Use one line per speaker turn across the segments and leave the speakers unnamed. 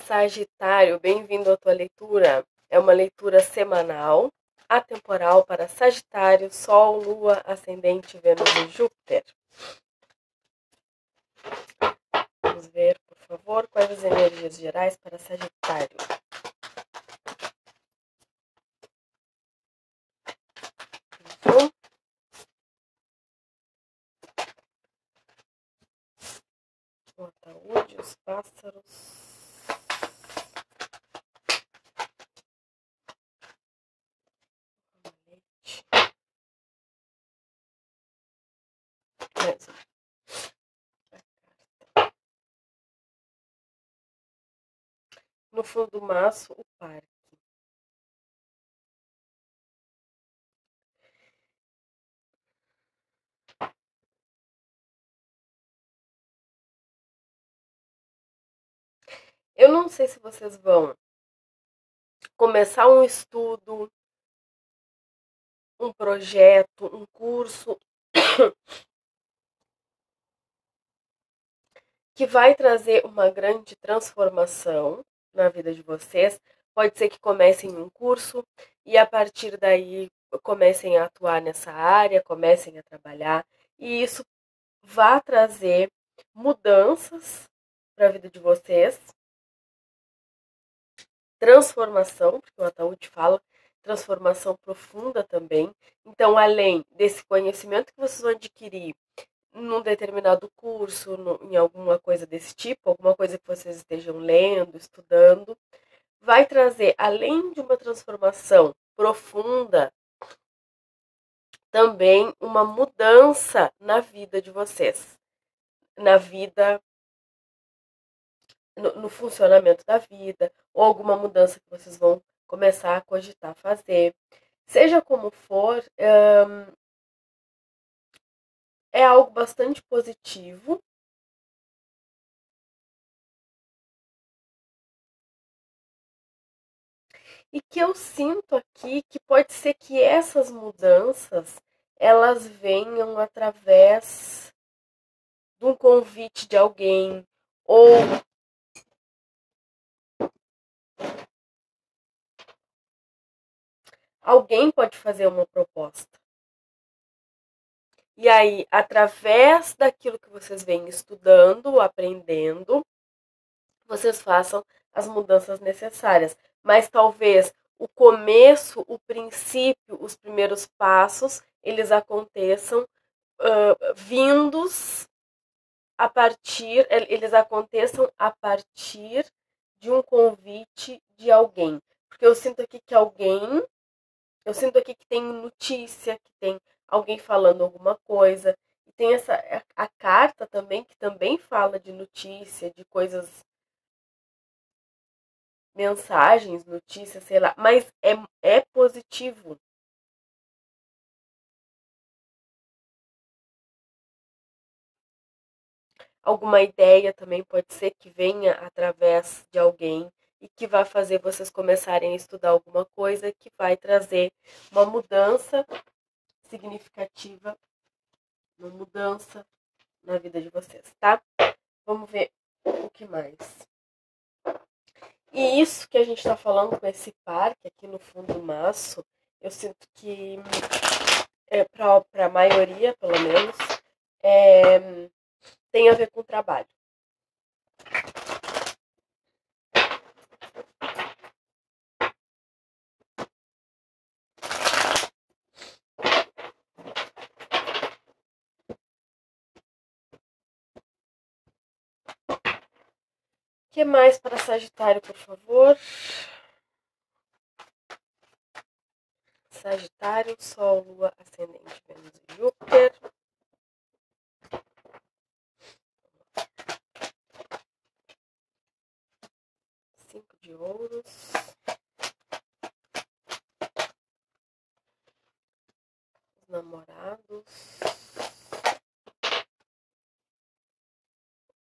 Sagitário, bem-vindo à tua leitura. É uma leitura semanal, atemporal para Sagitário, Sol, Lua, Ascendente, Vênus e Júpiter. Vamos ver, por favor, quais as energias gerais para Sagitário. O ataúde, os pássaros. No fundo do maço, o parque. Eu não sei se vocês vão começar um estudo, um projeto, um curso que vai trazer uma grande transformação na vida de vocês. Pode ser que comecem um curso e a partir daí comecem a atuar nessa área, comecem a trabalhar, e isso vai trazer mudanças para a vida de vocês, transformação, porque o ataúde fala transformação profunda também. Então, além desse conhecimento que vocês vão adquirir num determinado curso, em alguma coisa desse tipo, alguma coisa que vocês estejam lendo, estudando, vai trazer, além de uma transformação profunda, também uma mudança na vida de vocês, na vida, no funcionamento da vida, ou alguma mudança que vocês vão começar a cogitar fazer. Seja como for, é algo bastante positivo. E que eu sinto aqui que pode ser que essas mudanças elas venham através de um convite de alguém ou alguém pode fazer uma proposta. E aí, através daquilo que vocês vêm estudando, aprendendo, vocês façam as mudanças necessárias. Mas talvez o começo, o princípio, os primeiros passos, eles aconteçam vindos a partir, eles aconteçam a partir de um convite de alguém. Porque eu sinto aqui que tem notícia, que tem alguém falando alguma coisa. E tem a carta também, que também fala de notícia, de coisas, mensagens, notícias, sei lá. Mas é positivo. Alguma ideia também pode ser que venha através de alguém e que vai fazer vocês começarem a estudar alguma coisa que vai trazer uma mudança significativa, uma mudança na vida de vocês, tá? Vamos ver o que mais. E isso que a gente está falando com esse parque aqui no fundo do maço, eu sinto que, para a maioria, pelo menos, tem a ver com o trabalho. O que mais para Sagitário, por favor? Sagitário, Sol, Lua, Ascendente, Vênus e Júpiter. Cinco de ouros. Os namorados.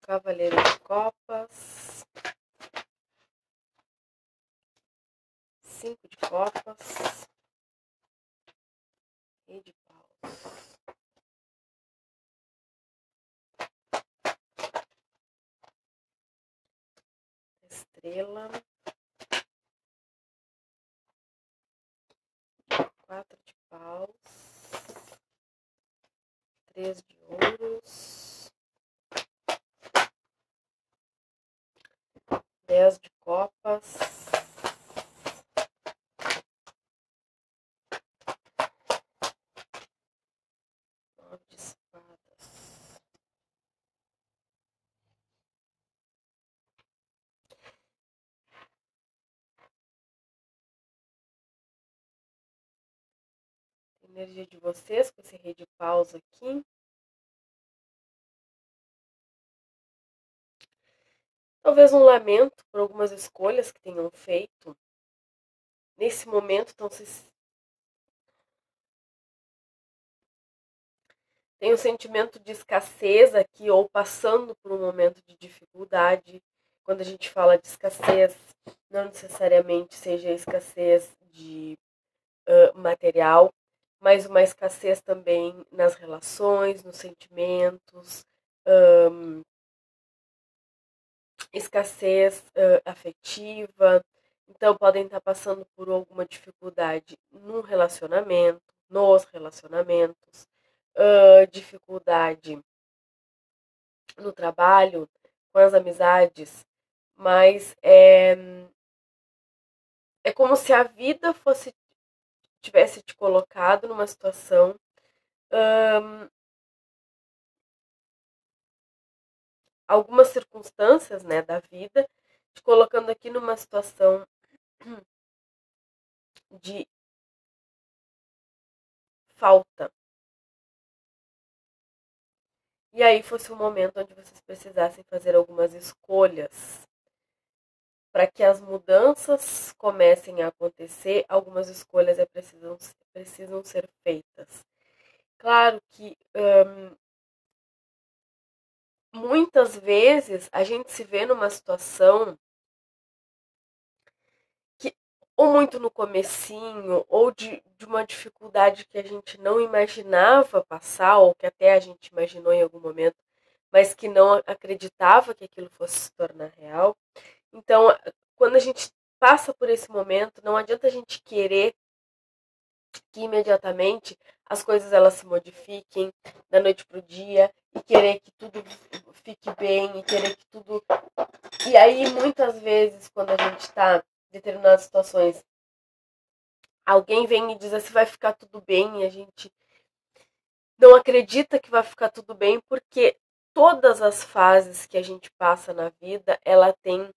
Cavaleiro de Copas. Cinco de Copas. Rei de Paus. estrela, 4 de paus, 3 de ouros, 10 de copas, 9 de espadas. Energia de vocês com esse rei de paus aqui. Talvez um lamento por algumas escolhas que tenham feito. Nesse momento estão se... Tem um sentimento de escassez aqui, ou passando por um momento de dificuldade. Quando a gente fala de escassez, não necessariamente seja escassez de material, mas uma escassez também nas relações, nos sentimentos, escassez afetiva. Então, podem estar passando por alguma dificuldade no relacionamento, nos relacionamentos, dificuldade no trabalho, com as amizades, mas é como se a vida tivesse te colocado numa situação algumas circunstâncias, né, da vida, te colocando aqui numa situação de falta. E aí fosse um momento onde vocês precisassem fazer algumas escolhas. Para que as mudanças comecem a acontecer, algumas escolhas precisam ser feitas. Claro que muitas vezes a gente se vê numa situação que, ou muito no comecinho, ou de uma dificuldade que a gente não imaginava passar, ou que até a gente imaginou em algum momento, mas que não acreditava que aquilo fosse se tornar real. Então, quando a gente passa por esse momento, não adianta a gente querer que imediatamente as coisas elas se modifiquem da noite para o dia e querer que tudo fique bem e querer que tudo... E aí, muitas vezes, quando a gente está em determinadas situações, alguém vem e diz assim, vai ficar tudo bem, e a gente não acredita que vai ficar tudo bem, porque todas as fases que a gente passa na vida, ela tem,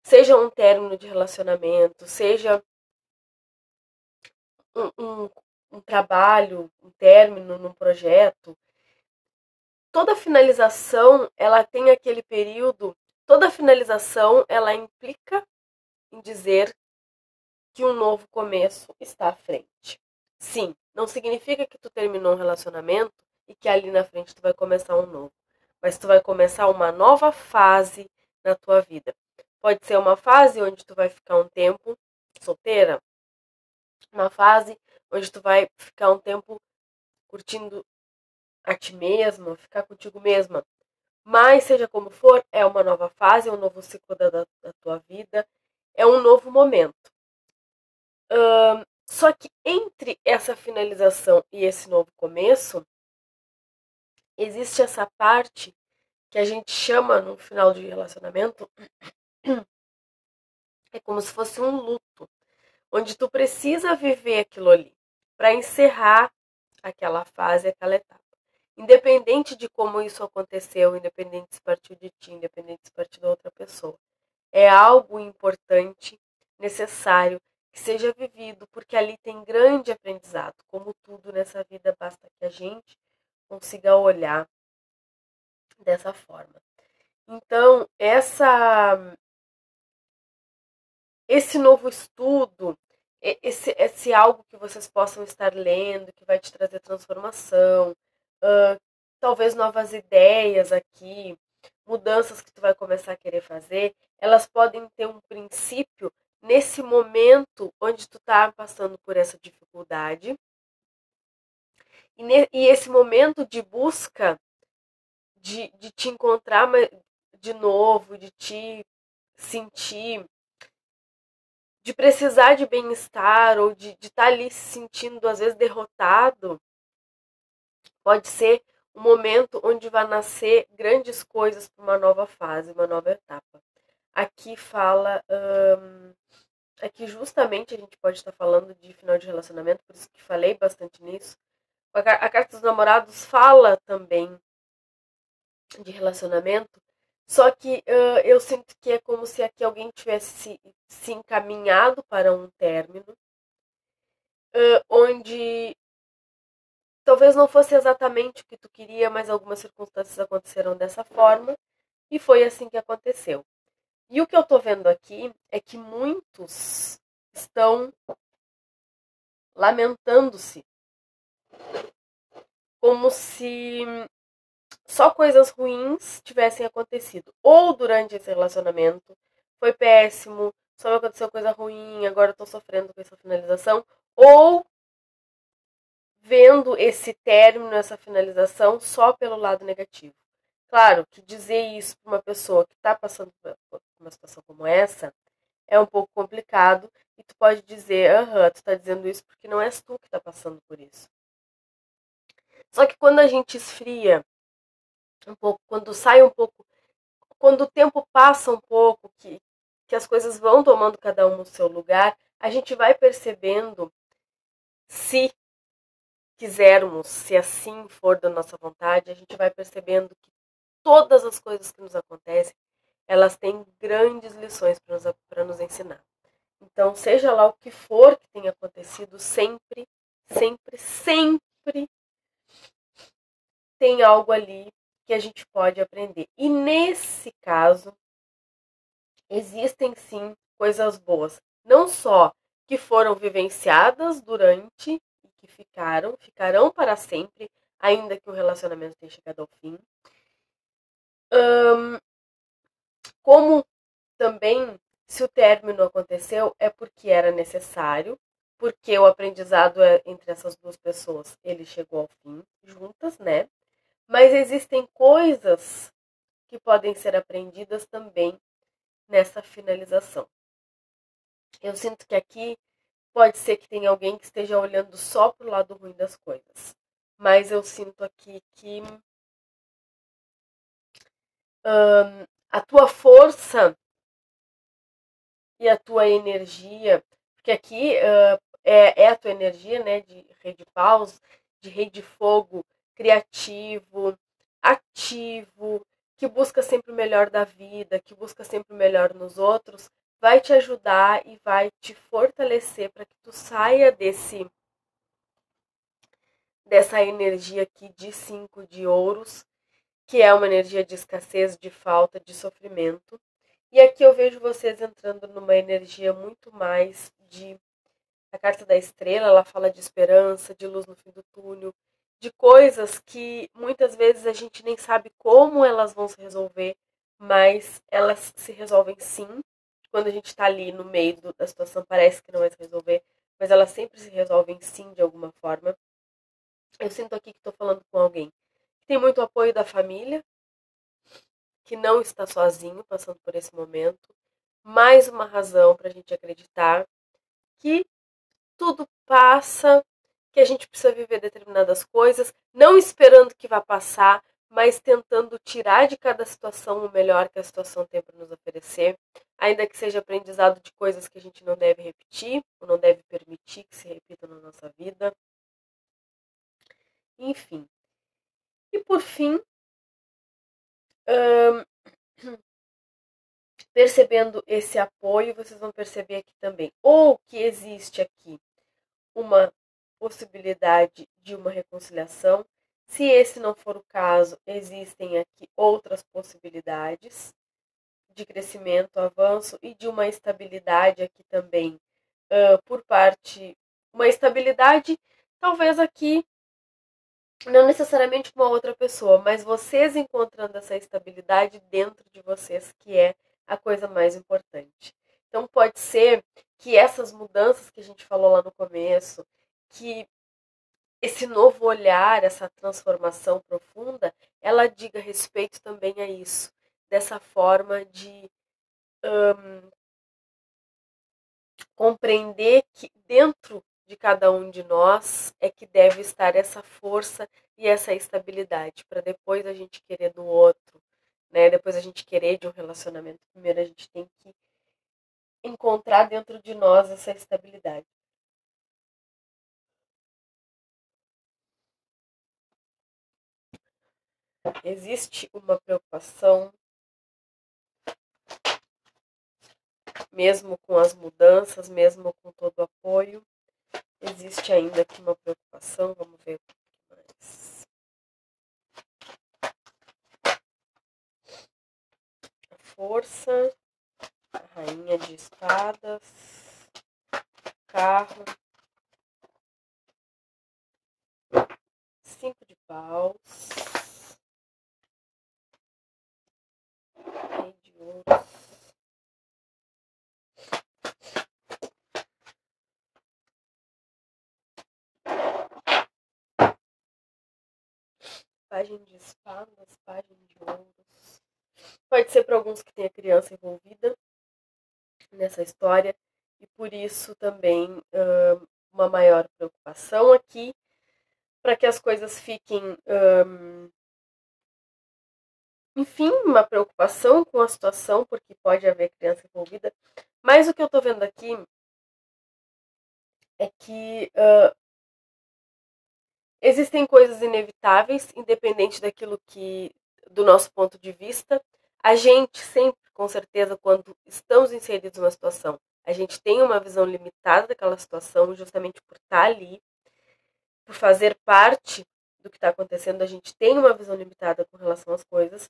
seja um término de relacionamento, seja um trabalho, um término num projeto, toda finalização, ela tem aquele período, toda finalização, ela implica em dizer que um novo começo está à frente. Sim, não significa que tu terminou um relacionamento e que ali na frente tu vai começar um novo, mas tu vai começar uma nova fase na tua vida. Pode ser uma fase onde tu vai ficar um tempo solteira, uma fase onde tu vai ficar um tempo curtindo a ti mesma, ficar contigo mesma. Mas, seja como for, é uma nova fase, é um novo ciclo da tua vida, é um novo momento. Só que entre essa finalização e esse novo começo, existe essa parte que a gente chama no final de relacionamento, é como se fosse um luto, onde tu precisa viver aquilo ali para encerrar aquela fase, aquela etapa. Independente de como isso aconteceu, independente se partiu de ti, independente se partiu da outra pessoa. É algo importante, necessário, que seja vivido, porque ali tem grande aprendizado. Como tudo nessa vida, basta que a gente consiga olhar dessa forma. Então, esse novo estudo, esse algo que vocês possam estar lendo, que vai te trazer transformação, talvez novas ideias aqui, mudanças que tu vai começar a querer fazer, elas podem ter um princípio nesse momento onde tu tá passando por essa dificuldade. E esse momento de busca de te encontrar de novo, de te sentir, de precisar de bem-estar ou de estar ali se sentindo, às vezes, derrotado, pode ser um momento onde vai nascer grandes coisas para uma nova fase, uma nova etapa. Aqui fala, aqui justamente a gente pode estar falando de final de relacionamento, por isso que falei bastante nisso. A carta dos namorados fala também de relacionamento, só que eu sinto que é como se aqui alguém tivesse se encaminhado para um término, onde talvez não fosse exatamente o que tu queria, mas algumas circunstâncias aconteceram dessa forma, e foi assim que aconteceu. E o que eu tô vendo aqui é que muitos estão lamentando-se, como se só coisas ruins tivessem acontecido. Ou durante esse relacionamento foi péssimo, só me aconteceu coisa ruim, agora eu tô sofrendo com essa finalização. Ou vendo esse término, essa finalização, só pelo lado negativo. Claro que dizer isso para uma pessoa que está passando por uma situação como essa é um pouco complicado e tu pode dizer, tu está dizendo isso porque não és tu que está passando por isso. Só que quando a gente esfria um pouco, quando sai um pouco, quando o tempo passa um pouco, que as coisas vão tomando cada um no seu lugar, a gente vai percebendo, se quisermos, se assim for da nossa vontade, a gente vai percebendo que todas as coisas que nos acontecem, elas têm grandes lições para nos ensinar. Então, seja lá o que for que tenha acontecido, sempre, sempre, sempre tem algo ali que a gente pode aprender. E nesse caso, existem sim coisas boas. Não só que foram vivenciadas durante e que ficarão para sempre, ainda que o relacionamento tenha chegado ao fim. Como também, se o término aconteceu, é porque era necessário, porque o aprendizado entre essas duas pessoas, ele chegou ao fim, juntas, né? Mas existem coisas que podem ser aprendidas também nessa finalização. Eu sinto que aqui pode ser que tenha alguém que esteja olhando só pro lado ruim das coisas. Mas eu sinto aqui que a tua força e a tua energia, porque aqui é a tua energia, né, de rei de paus, de rei de fogo, criativo, ativo, que busca sempre o melhor da vida, que busca sempre o melhor nos outros, vai te ajudar e vai te fortalecer para que tu saia dessa energia aqui de 5 de ouros, que é uma energia de escassez, de falta, de sofrimento. E aqui eu vejo vocês entrando numa energia muito mais de... A carta da estrela, ela fala de esperança, de luz no fim do túnel, de coisas que muitas vezes a gente nem sabe como elas vão se resolver, mas elas se resolvem sim. Quando a gente está ali no meio da situação, parece que não vai se resolver, mas elas sempre se resolvem sim de alguma forma. Eu sinto aqui que estou falando com alguém que tem muito apoio da família, que não está sozinho passando por esse momento. Mais uma razão para a gente acreditar que tudo passa, que a gente precisa viver determinadas coisas, não esperando que vá passar, mas tentando tirar de cada situação o melhor que a situação tem para nos oferecer, ainda que seja aprendizado de coisas que a gente não deve repetir, ou não deve permitir que se repitam na nossa vida. Enfim. E por fim, percebendo esse apoio, vocês vão perceber aqui também, ou que existe aqui uma possibilidade de uma reconciliação. Se esse não for o caso, existem aqui outras possibilidades de crescimento, avanço e de uma estabilidade aqui também, por parte, uma estabilidade talvez aqui não necessariamente com uma outra pessoa, mas vocês encontrando essa estabilidade dentro de vocês, que é a coisa mais importante. Então pode ser que essas mudanças que a gente falou lá no começo, que esse novo olhar, essa transformação profunda, ela diga respeito também a isso, dessa forma de compreender que dentro de cada um de nós é que deve estar essa força e essa estabilidade, para depois a gente querer do outro, né? Depois a gente querer de um relacionamento. Primeiro a gente tem que encontrar dentro de nós essa estabilidade. Existe uma preocupação, mesmo com as mudanças, mesmo com todo o apoio, existe ainda aqui uma preocupação. Vamos ver o que mais. A força, a rainha de espadas, carro, 5 de paus, rei de ouros, página de espadas, página de ouros. Pode ser para alguns que tem a criança envolvida nessa história e por isso também uma maior preocupação aqui para que as coisas fiquem, enfim, uma preocupação com a situação, porque pode haver criança envolvida. Mas o que eu estou vendo aqui é que existem coisas inevitáveis, independente daquilo que, do nosso ponto de vista. A gente sempre, com certeza, quando estamos inseridos numa situação, a gente tem uma visão limitada daquela situação, justamente por estar ali, por fazer parte do que está acontecendo, a gente tem uma visão limitada com relação às coisas.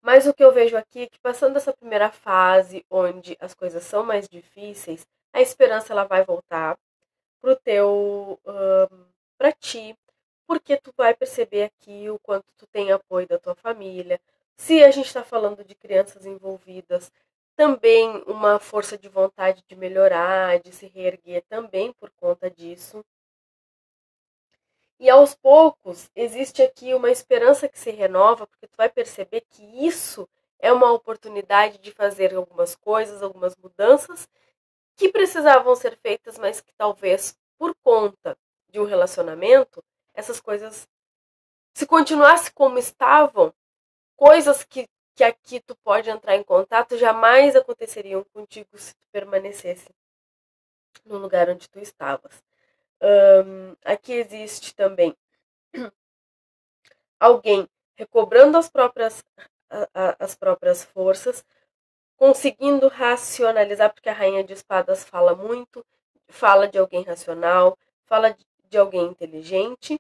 Mas o que eu vejo aqui é que passando essa primeira fase, onde as coisas são mais difíceis, a esperança ela vai voltar pro teu, para ti, porque tu vai perceber aqui o quanto tu tem apoio da tua família. Se a gente está falando de crianças envolvidas, também uma força de vontade de melhorar, de se reerguer também por conta disso. E aos poucos existe aqui uma esperança que se renova, porque tu vai perceber que isso é uma oportunidade de fazer algumas coisas, algumas mudanças que precisavam ser feitas, mas que talvez por conta de um relacionamento, essas coisas, se continuasse como estavam, coisas que aqui tu pode entrar em contato jamais aconteceriam contigo se tu permanecesse no lugar onde tu estavas. Aqui existe também alguém recobrando as próprias forças, conseguindo racionalizar, porque a rainha de espadas fala muito, fala de alguém racional, fala de alguém inteligente,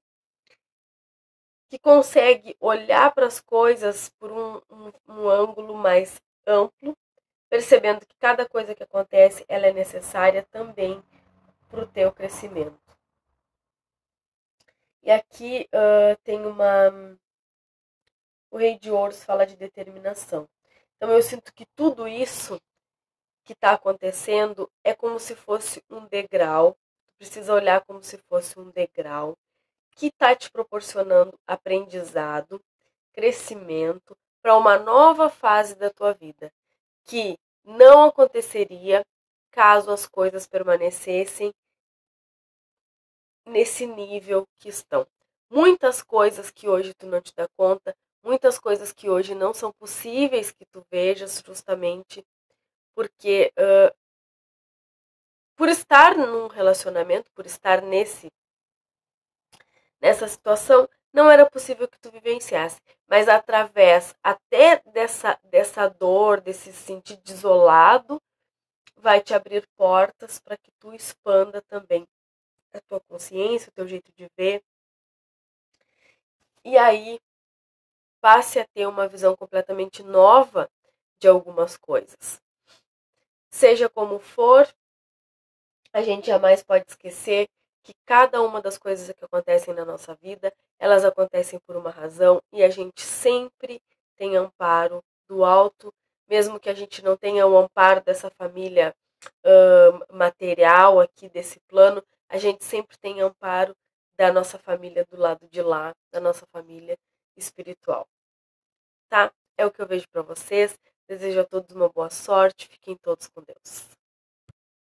que consegue olhar para as coisas por um ângulo mais amplo, percebendo que cada coisa que acontece ela é necessária também para o teu crescimento. E aqui tem o Rei de Ouros fala de determinação. Então eu sinto que tudo isso que está acontecendo é como se fosse um degrau. Tu precisa olhar como se fosse um degrau que está te proporcionando aprendizado, crescimento para uma nova fase da tua vida, que não aconteceria caso as coisas permanecessem nesse nível que estão. Muitas coisas que hoje tu não te dá conta, muitas coisas que hoje não são possíveis que tu vejas, justamente porque por estar num relacionamento, por estar nessa situação, não era possível que tu vivenciasse. Mas através até dessa dor, desse se sentir desolado, vai te abrir portas para que tu expanda também a tua consciência, o teu jeito de ver. E aí passe a ter uma visão completamente nova de algumas coisas. Seja como for, a gente jamais pode esquecer que cada uma das coisas que acontecem na nossa vida, elas acontecem por uma razão e a gente sempre tem amparo do alto, mesmo que a gente não tenha o amparo dessa família material aqui desse plano, a gente sempre tem amparo da nossa família do lado de lá, da nossa família espiritual. Tá? É o que eu vejo para vocês. Desejo a todos uma boa sorte. Fiquem todos com Deus.